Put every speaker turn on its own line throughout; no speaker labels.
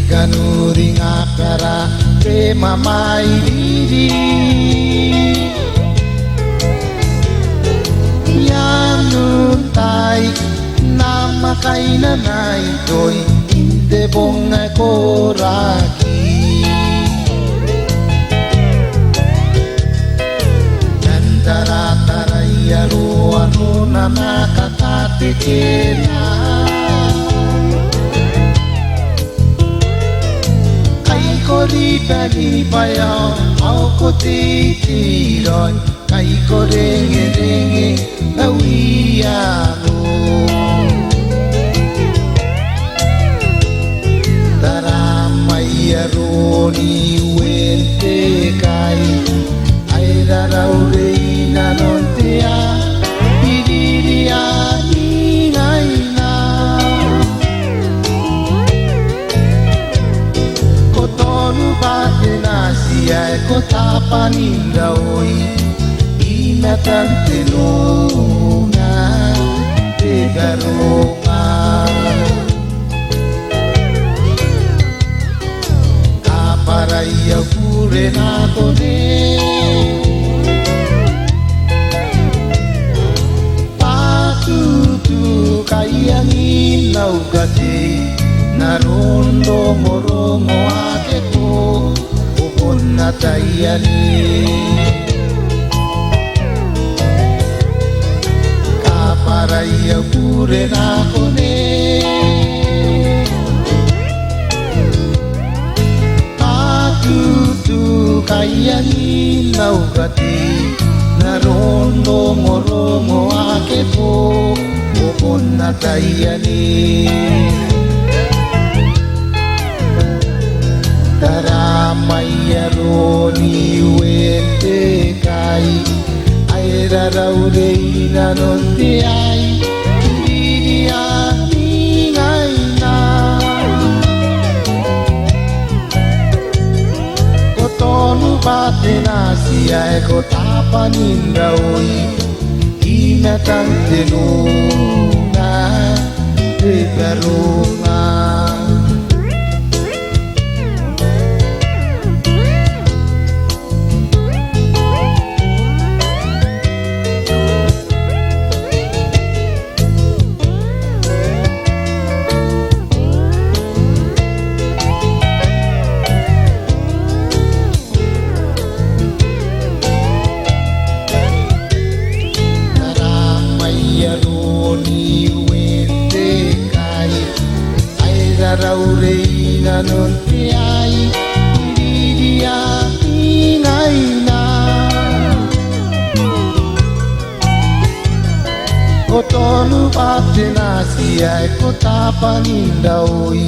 Ganuring akara prema mairiri Yanuntai nama kainanay to'y hindi bong koraki Nandara-taray aro-ano na nakakatikila Lipa-lipayaw ako titiron Kay ko renge-renge nawiyano Taramay aroni wente kay Ay raraw-ray na nontea Pidiriani ngay na Kotono bate na siya kota panindaoy Inatan tinuna Tegarunga Kaparaya kure na tone Patutu kayangin naugate Narondo-morongo ake ko Upon na tayani Kaparaya kure na kone Patutu kayani naugati Narondo-morongo ake ko Upon na tayani Taramay aroni wente kay Ay raraw-ray na nonte ay Hindi niyangay na Kotono bate na siya kota panindaoy Inatan tinuna Tegarunga Raraw-ray na nonte ay Pidiriangay na Kotono bate na siya kota panindaoy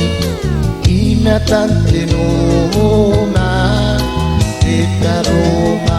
Inatan tinuna Tegarunga